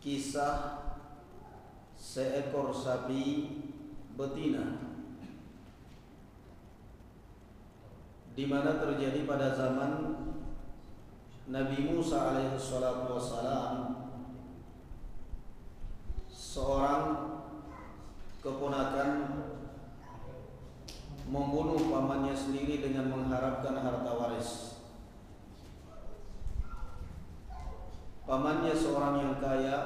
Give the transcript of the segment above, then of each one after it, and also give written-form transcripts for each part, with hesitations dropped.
kisah seekor sapi betina di mana terjadi pada zaman Nabi Musa alaihi salatu wassalam. Seorang keponakan membunuh pamannya sendiri dengan mengharapkan harta waris. Pamannya seorang yang kaya,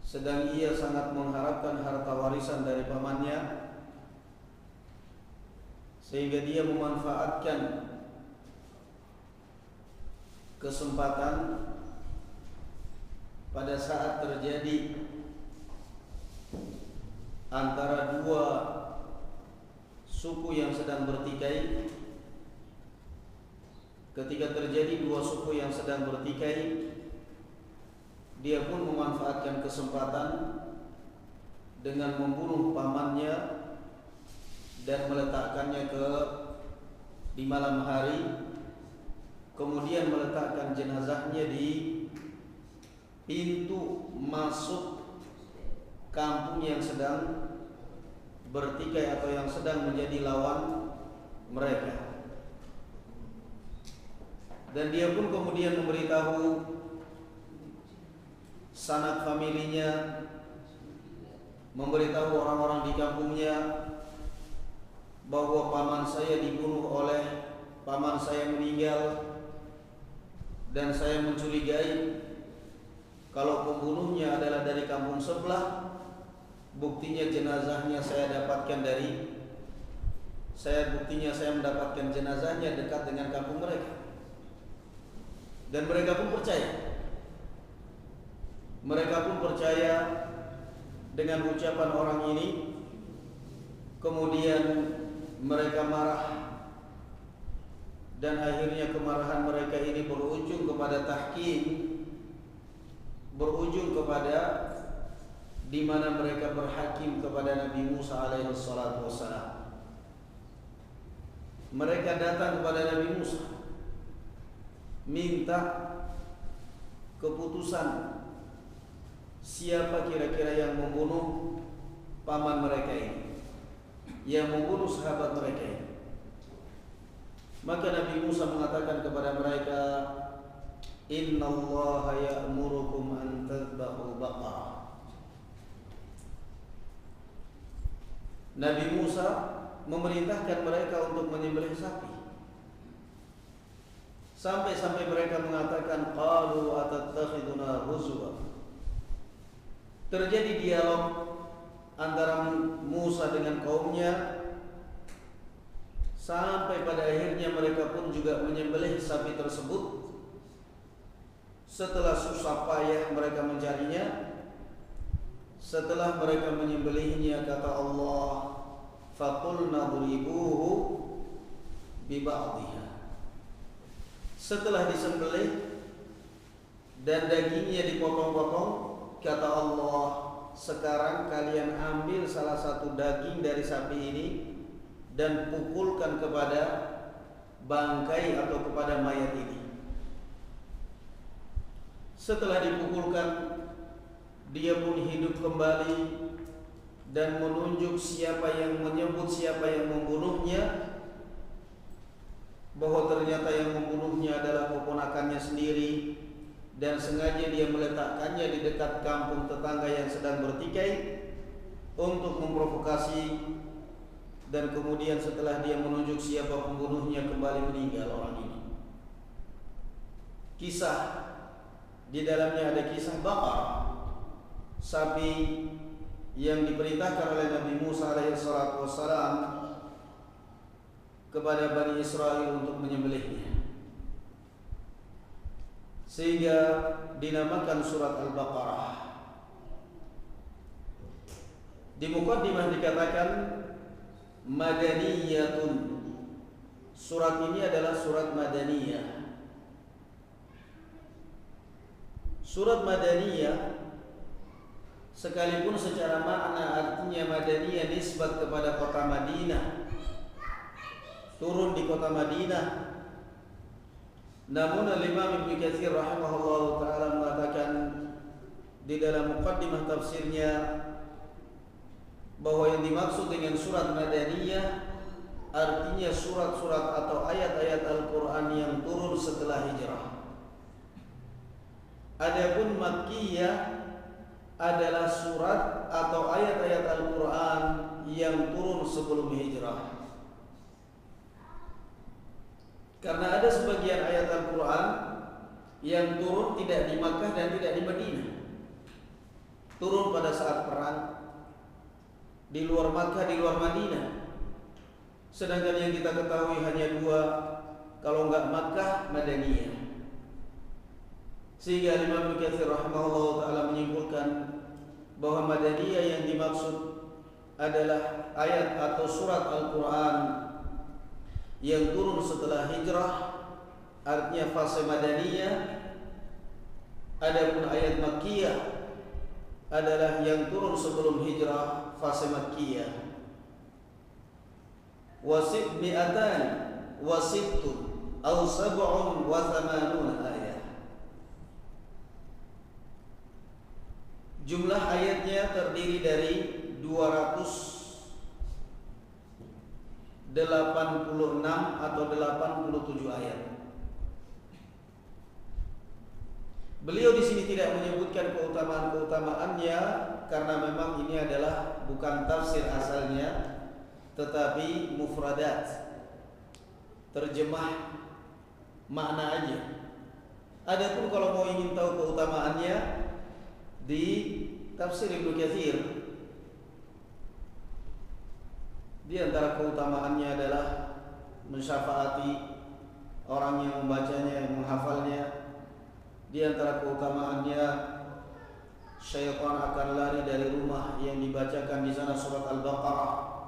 sedang ia sangat mengharapkan harta warisan dari pamannya, sehingga dia memanfaatkan kesempatan pada saat terjadi antara dua suku yang sedang bertikai. Ketika terjadi dua suku yang sedang bertikai, dia pun memanfaatkan kesempatan dengan membunuh pamannya dan meletakkannya di malam hari, kemudian meletakkan jenazahnya di pintu masuk kampung yang sedang bertikai atau yang sedang menjadi lawan mereka. Dan dia pun kemudian memberitahu sanak familinya, memberitahu orang-orang di kampungnya bahwa paman saya dibunuh oleh paman saya meninggal, dan saya mencurigai kalau pembunuhnya adalah dari kampung sebelah. Buktinya jenazahnya saya mendapatkan jenazahnya dekat dengan kampung mereka. Dan mereka pun percaya dengan ucapan orang ini. Kemudian mereka marah, dan akhirnya kemarahan mereka ini berujung kepada tahkim, berujung kepada di mana mereka berhakim kepada Nabi Musa alaihi salatu wassalam. Mereka datang kepada Nabi Musa minta keputusan siapa kira-kira yang membunuh paman mereka ini, yang membunuh sahabat mereka ini. Maka Nabi Musa mengatakan kepada mereka, Inna Allah ya'murukum an tadbahu baqarah. Nabi Musa memerintahkan mereka untuk menyembelih sapi. Sampai-sampai mereka mengatakan, qalu atattakhiduna huzwa. Terjadi dialog antara Musa dengan kaumnya, sampai pada akhirnya mereka pun juga menyembelih sapi tersebut. Setelah susah payah mereka mencarinya, setelah mereka menyembelihnya, kata Allah, faqulna dhribuhu bi ba'dihha. Setelah disembelih dan dagingnya dipotong-potong, kata Allah, sekarang kalian ambil salah satu daging dari sapi ini dan pukulkan kepada bangkai atau kepada mayat ini. Setelah dipukulkan, dia pun hidup kembali dan menunjuk siapa yang menyebut siapa yang membunuhnya, bahwa ternyata yang membunuhnya adalah keponakannya sendiri, dan sengaja dia meletakkannya di dekat kampung tetangga yang sedang bertikai untuk memprovokasi. Dan kemudian setelah dia menunjuk siapa pembunuhnya, kembali meninggal orang ini. Kisah di dalamnya ada kisah baqarah, sapi yang diperintahkan oleh Nabi Musa alaihissalatu wassalam kepada Bani Israel untuk menyembelihnya, sehingga dinamakan surat Al-Baqarah. Di muqaddimah dikatakan Madaniyatun. Surat ini adalah surat Madaniyah. Surat Madaniyah sekalipun secara makna artinya Madaniyah nisbat kepada kota Madinah, turun di kota Madinah, namun Imam Ibnu Katsir rahimahullah taala mengatakan di dalam muqaddimah tafsirnya bahwa yang dimaksud dengan surat Madaniyah artinya surat-surat atau ayat-ayat Al-Quran yang turun setelah hijrah. Adapun Makkiyah adalah surat atau ayat-ayat Al-Quran yang turun sebelum hijrah. Karena ada sebagian ayat Al-Quran yang turun tidak di Makkah dan tidak di Madinah. Turun pada saat perang di luar Makkah, di luar Madinah. Sedangkan yang kita ketahui hanya dua, kalau enggak Makkah, Madaniyah. Sehingga Imam Ibnu Katsir rahimahullah taala menyimpulkan bahwa Madaniyah yang dimaksud adalah ayat atau surat Al-Quran yang turun setelah hijrah, artinya fase Madaniyah. Adapun ayat Makkiyah adalah yang turun sebelum hijrah, fase Makkiyah. Wasib mi'atan wasibtun aw sab'un wa thamanuna ayat. Jumlah ayatnya terdiri dari 286 atau 87 ayat. Beliau di sini tidak menyebutkan keutamaan-keutamaannya karena memang ini adalah bukan tafsir asalnya, tetapi mufradat, terjemah makna aja. Adapun kalau mau ingin tahu keutamaannya di tafsir Ibnu Katsir, di antara keutamaannya adalah mensyafaati orang yang membacanya, yang menghafalnya. Di antara keutamaannya, syaitan akan lari dari rumah yang dibacakan di sana surat Al-Baqarah.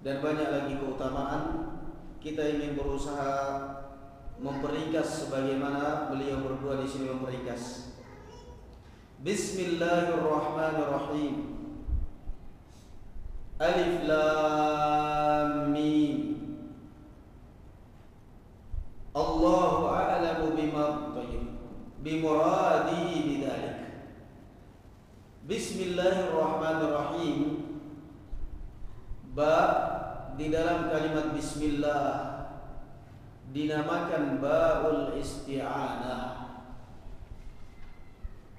Dan banyak lagi keutamaan. Kita ingin berusaha memperingkas sebagaimana beliau berdua di sini memperingkas. Bismillahirrahmanirrahim. Alif Lam Mim. Allahu a'lamu bimuradihi bidzalik. Bismillahirrahmanirrahim. Ba di dalam kalimat bismillah dinamakan ba'ul isti'anah,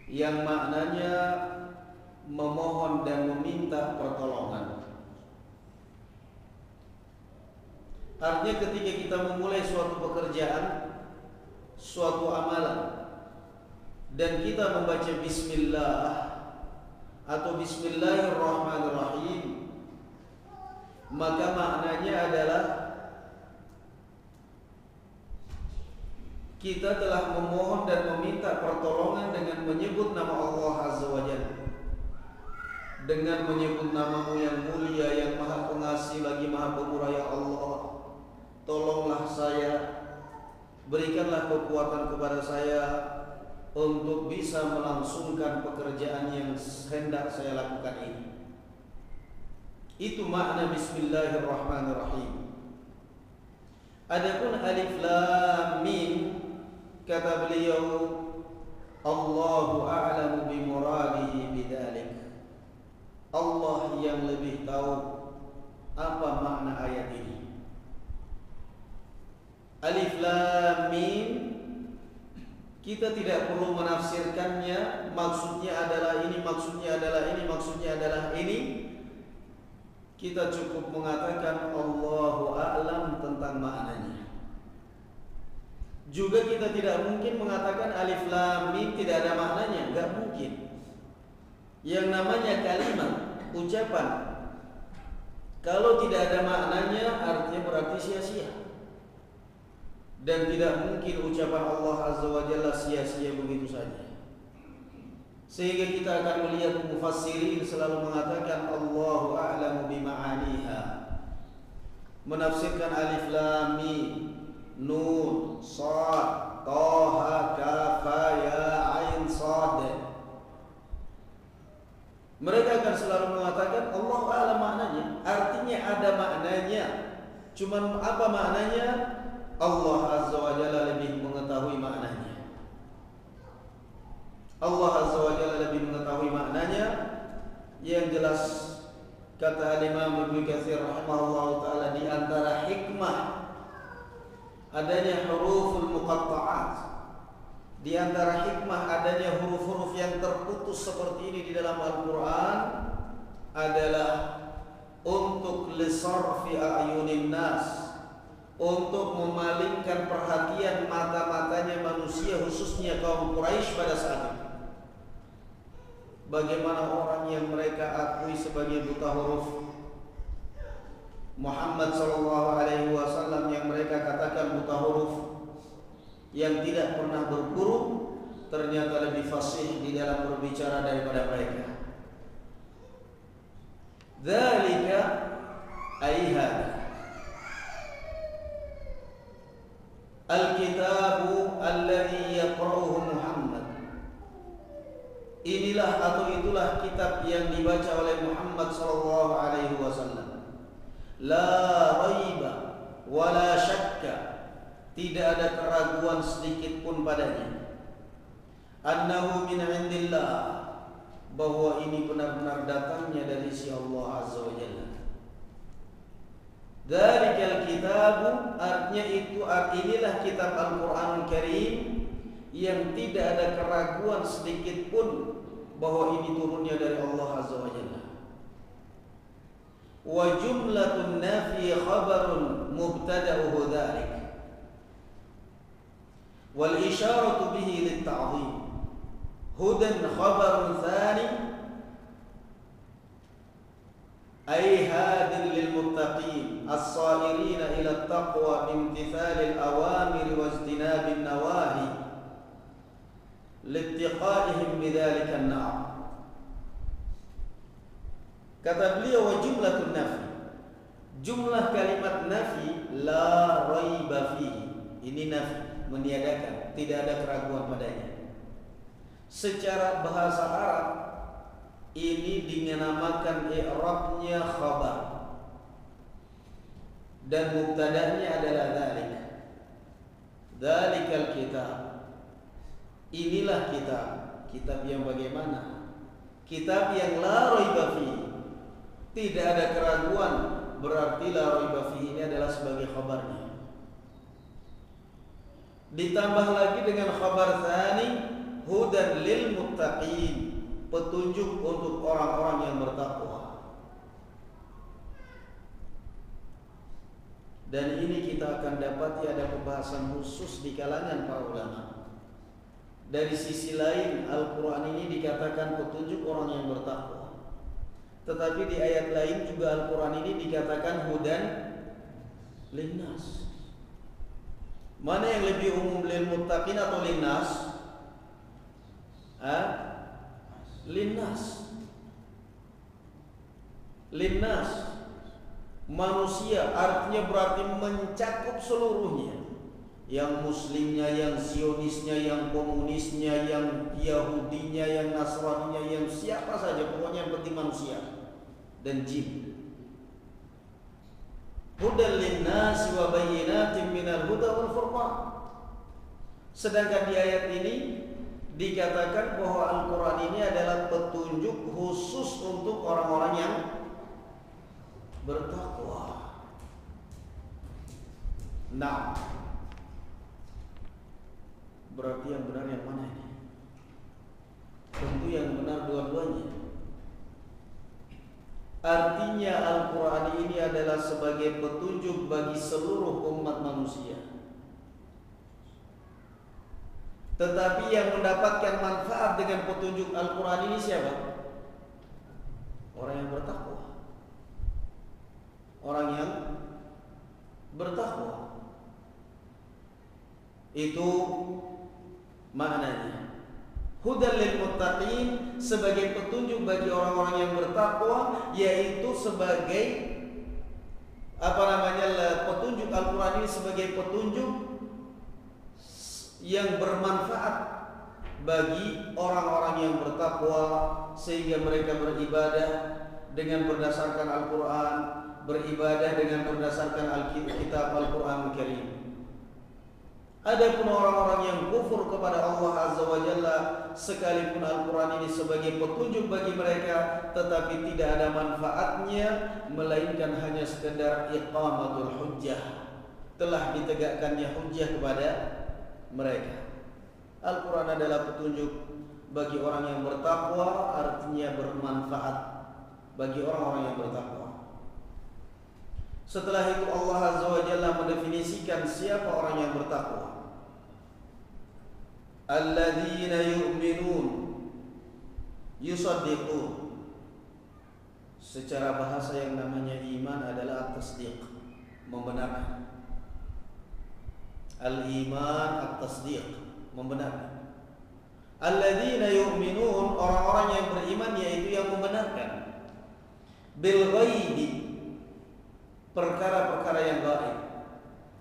yang maknanya memohon dan meminta pertolongan. Artinya ketika kita memulai suatu pekerjaan, suatu amalan, dan kita membaca bismillah atau bismillahirrahmanirrahim, maka maknanya adalah kita telah memohon dan meminta pertolongan dengan menyebut nama Allah Azza wa Jalla, dengan menyebut namamu yang mulia, yang maha pengasih lagi maha pemurah. Ya Allah, tolonglah saya, berikanlah kekuatan kepada saya untuk bisa melangsungkan pekerjaan yang hendak saya lakukan ini. Itu makna bismillahirrahmanirrahim. Adapun alif lam mim, kata beliau, Allahu a'lamu bimuradihi bidzalik. Allah yang lebih tahu apa makna ayat ini. Alif lam mim, kita tidak perlu menafsirkannya, maksudnya adalah ini, maksudnya adalah ini, maksudnya adalah ini. Kita cukup mengatakan Allahu a'lam tentang maknanya. Juga kita tidak mungkin mengatakan alif lam mim tidak ada maknanya, enggak mungkin. Yang namanya kalimat, ucapan, kalau tidak ada maknanya artinya berarti sia-sia. Dan tidak mungkin ucapan Allah Azza wa Jalla sia-sia begitu saja. Sehingga kita akan melihat mufassirin selalu mengatakan Allahu a'lamu bima'aniha, menafsirkan alif lam mim, nun, shad, taha, kafa, ya, ain, shad. Mereka akan selalu mengatakan Allah a'lam maknanya, artinya ada maknanya. Cuman apa maknanya? Allah Azza wa Jalla lebih mengetahui maknanya. Allah Azza wa Jalla Yang jelas kata Imam Ibnu Katsir rahimahullah taala, di antara hikmah adanya huruful muqatta'at, di antara hikmah adanya huruf-huruf yang terputus seperti ini di dalam Al-Qur'an adalah untuk lisarfi a'yunin nas, untuk memalingkan perhatian mata-matanya manusia, khususnya kaum Quraisy pada saat itu. Bagaimana orang yang mereka akui sebagai buta huruf, Muhammad SAW yang mereka katakan buta huruf, yang tidak pernah berguru, ternyata lebih fasih di dalam berbicara daripada mereka. Dzalika ay hada al-kitabu alladhi yaqra'uhu Muhammad. Inilah atau itulah kitab yang dibaca oleh Muhammad sallallahu alaihi wasallam. La raiba wa la syakka, tidak ada keraguan sedikit pun padanya. Annahu min indillah, bahwa ini benar-benar datangnya dari si Allah azza wa jalla. Dzalikal kitabu, artinya itu, inilah kitab Al-Qur'anul Karim yang tidak ada keraguan sedikit pun bahwa ini turunnya dari Allah azza wa jalla. Wa jumlatun nafi khabarun mubtada'uhu dzalik, wal isyaratu bihi lit ta'dhim. Hudan khabarun thani ay hadin lil muttaqin as-sairina ila at-taqwa bimtithal al-awamir wa ijtinab an-nawahi littiqaihim bidzalika an-nar. Kata beliau, wa jumlatun nafi, jumlah kalimat nafi, la raiba fihi, ini nafi, meniadakan, tidak ada keraguan padanya. Secara bahasa Arab ini dinamakan i'rabnya khabar dan mubtada'nya adalah dzalik. Dzalikal kitab, inilah kitab. Kitab yang bagaimana? Kitab yang la raiba fihi, tidak ada keraguan, berarti la raiba fihi ini adalah sebagai khabarnya. Ditambah lagi dengan khabar tsani, hudan lil muttaqin, petunjuk untuk orang-orang yang bertakwa. Dan ini kita akan dapati ada pembahasan khusus di kalangan para ulama. Dari sisi lain, Al-Quran ini dikatakan petunjuk orang yang bertakwa, tetapi di ayat lain juga Al-Quran ini dikatakan hudan linnas. Mana yang lebih umum, lil muttaqin atau linnas? Linnas. Linnas, manusia, artinya berarti mencakup seluruhnya. Yang muslimnya, yang sionisnya, yang komunisnya, yang yahudinya, yang nasraninya, yang siapa saja, pokoknya yang penting manusia dan jin. Hudan linnasi wa bayyinatin minal huda wal furqan. Sedangkan di ayat ini dikatakan bahwa Al-Quran ini adalah petunjuk khusus untuk orang-orang yang bertakwa. Nah, berarti yang benar yang mana ini? Tentu yang benar dua-duanya. Artinya Al-Quran ini adalah sebagai petunjuk bagi seluruh umat manusia. Tetapi yang mendapatkan manfaat dengan petunjuk Al-Quran ini siapa? Orang yang bertakwa. Orang yang bertakwa. Itu maknanya. Hudan lil muttaqin, sebagai petunjuk bagi orang-orang yang bertakwa, yaitu sebagai petunjuk Al-Quran ini sebagai petunjuk yang bermanfaat bagi orang-orang yang bertakwa, sehingga mereka beribadah dengan berdasarkan Al-Quran, beribadah dengan berdasarkan Alkitab Al-Quran Al-Karim. Adapun orang-orang yang kufur kepada Allah Azza wa Jalla, sekalipun Al-Quran ini sebagai petunjuk bagi mereka, tetapi tidak ada manfaatnya, melainkan hanya sekedar iqamatul hujjah, telah ditegakkannya hujjah kepada mereka. Al-Quran adalah petunjuk bagi orang yang bertakwa, artinya bermanfaat bagi orang-orang yang bertakwa. Setelah itu Allah Azza wa Jalla mendefinisikan siapa orang yang bertakwa. Alladzina yu'minun yusaddiqun. Secara bahasa yang namanya iman adalah at-tasdiq, membenarkan. Al-iman at-tasdiq, membenarkan. Alladzina yu'minun, orang-orang yang beriman yaitu yang membenarkan. Bil ghaibi, perkara-perkara yang gaib.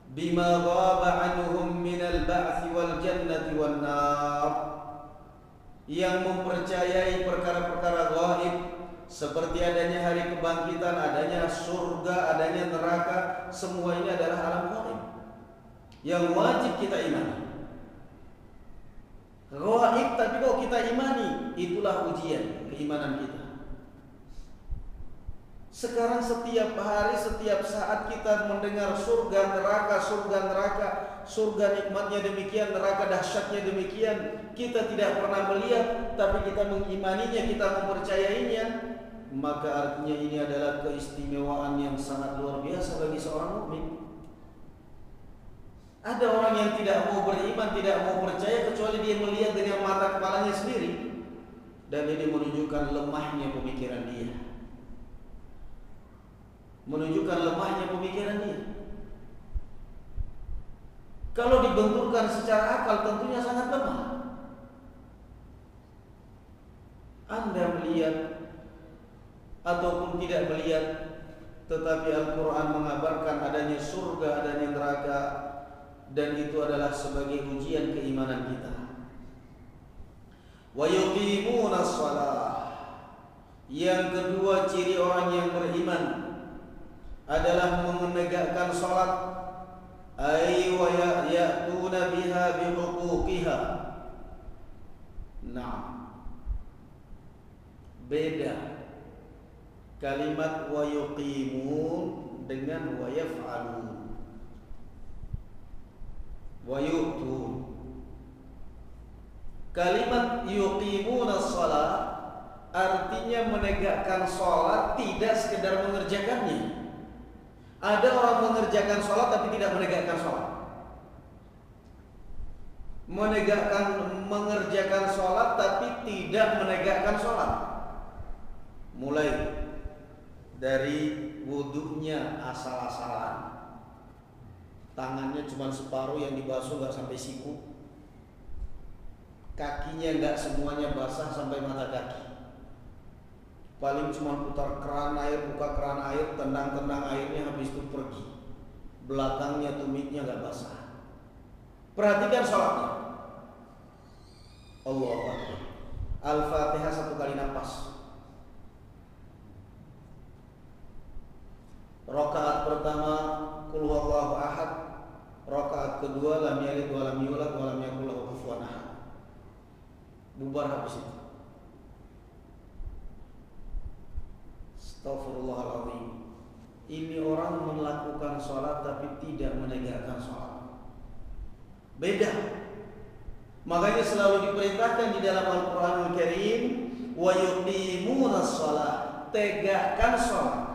Bima ghaba anhum minal ba'thi wal jannati wan nar, yang mempercayai perkara-perkara gaib seperti adanya hari kebangkitan, adanya surga, adanya neraka. Semua ini adalah alam gaib yang wajib kita imani. Gaib tapi kalau kita imani, itulah ujian keimanan kita. Sekarang setiap hari, setiap saat kita mendengar surga neraka, surga nikmatnya demikian, neraka dahsyatnya demikian. Kita tidak pernah melihat, tapi kita mengimaninya, kita mempercayainya. Maka artinya ini adalah keistimewaan yang sangat luar biasa bagi seorang mukmin. Ada orang yang tidak mau beriman, tidak mau percaya kecuali dia melihat dengan mata kepalanya sendiri, dan ini menunjukkan lemahnya pemikiran dia. Kalau dibenturkan secara akal tentunya sangat lemah. Anda melihat ataupun tidak melihat, tetapi Al-Quran mengabarkan adanya surga, adanya neraka, dan itu adalah sebagai ujian keimanan kita. Wa yuqimuna shalah. Yang kedua ciri orang yang beriman adalah menegakkan salat, ay wa ya'tuna biha bihuquqiha. Nah, beda kalimat wa yuqimun dengan wa yaf'alun, wa yu'tun. Kalimat yuqimuna shalah artinya menegakkan salat, tidak sekedar mengerjakannya. Ada orang mengerjakan sholat tapi tidak menegakkan sholat. Mengerjakan sholat tapi tidak menegakkan sholat. Mulai dari wudunya asal-asalan, tangannya cuma separuh yang dibasuh, nggak sampai siku. Kakinya nggak semuanya basah sampai mata kaki. Paling cuma putar keran air, buka keran air, tendang-tendang airnya, habis itu pergi. Belakangnya tumitnya gak basah. Perhatikan sholatnya. Allahu Akbar. Al-Fatihah 1 kali nafas. Rakaat pertama Qul huwallahu ahad. Rakaat kedua lam yalid wa lam yulad wa lam yakul lahu kufuwan ahad. Bubar habis itu. Astagfirullahaladzim. Ini orang melakukan sholat tapi tidak menegakkan sholat. Beda. Makanya selalu diperintahkan di dalam Al-Quranul Karim, wa yuqimuna shalah, tegakkan sholat.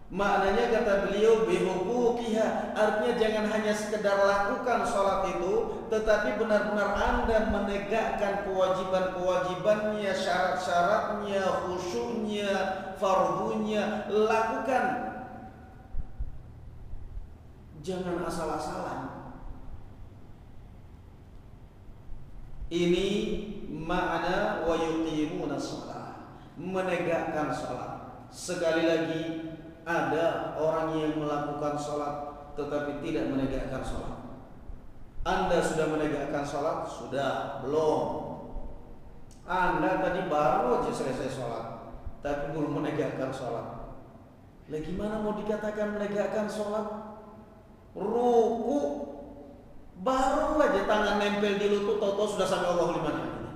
Maknanya kata beliau bihuquqiha, artinya jangan hanya sekedar lakukan sholat itu, tetapi benar-benar Anda menegakkan kewajiban-kewajibannya, syarat-syaratnya, khusyuknya, fardunya, lakukan. Jangan asal-asalan. Ini makna wa yuqimuna shalah, menegakkan sholat. Sekali lagi, ada orang yang melakukan sholat tetapi tidak menegakkan sholat. Anda sudah menegakkan sholat? Sudah? Belum? Anda tadi baru aja selesai sholat tapi belum menegakkan sholat. Lah gimana mau dikatakan menegakkan sholat? Ruku Baru aja tangan nempel di lutut, tahu-tahu sudah sami Allahu liman hamidah.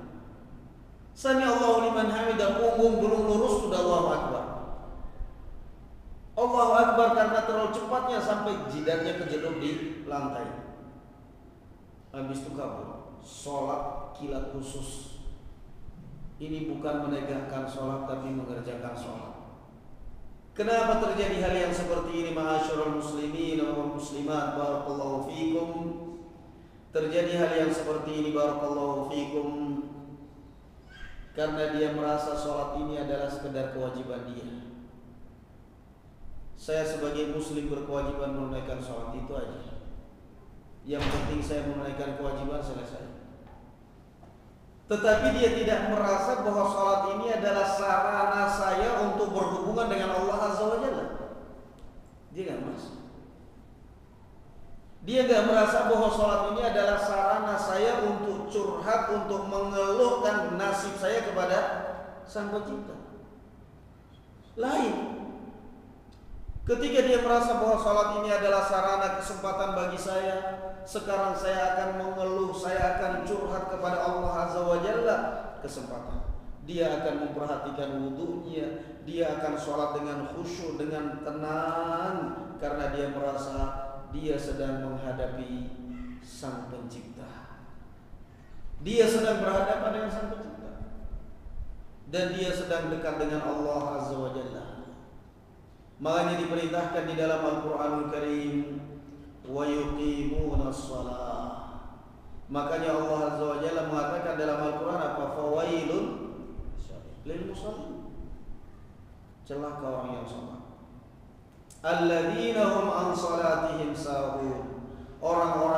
Sami Allahu liman hamidah, punggung belum lurus sudah Allahu Akbar. Allahu Akbar karena terlalu cepatnya sampai jidatnya kejelup di lantai. Habis itu kabur. Sholat kilat khusus. Ini bukan menegakkan sholat tapi mengerjakan sholat. Kenapa terjadi hal yang seperti ini, ma'asyiral muslimin wal muslimat, barakallahu fikum? Terjadi hal yang seperti ini, barakallahu fikum, karena dia merasa sholat ini adalah sekedar kewajiban dia. Saya sebagai muslim berkewajiban menunaikan sholat, itu aja. Yang penting saya menunaikan kewajiban, selesai. Tetapi dia tidak merasa bahwa sholat ini adalah sarana saya untuk berhubungan dengan Allah Azza wa Jalla. Dia nggak merasa. Dia nggak merasa bahwa sholat ini adalah sarana saya untuk curhat, untuk mengeluhkan nasib saya kepada Sang Pencipta. Lain. Ketika dia merasa bahwa sholat ini adalah sarana kesempatan bagi saya, sekarang saya akan mengeluh, saya akan curhat kepada Allah Azza wa Jalla, kesempatan. Dia akan memperhatikan wudunya, dia akan sholat dengan khusyuk, dengan tenang, karena dia merasa dia sedang menghadapi Sang Pencipta. Dia sedang berhadapan dengan Sang Pencipta, dan dia sedang dekat dengan Allah Azza wa Jalla. Makanya diperintahkan di dalam Al-Quranul Karim, wa yuqimuna shalah. Makanya Allah Azza wa Jalla mengatakan dalam Al-Quran apa? Fawailun lil musallin. Celaka orang yang salat. Alladzina hum an salatihim sahun. Orang-orang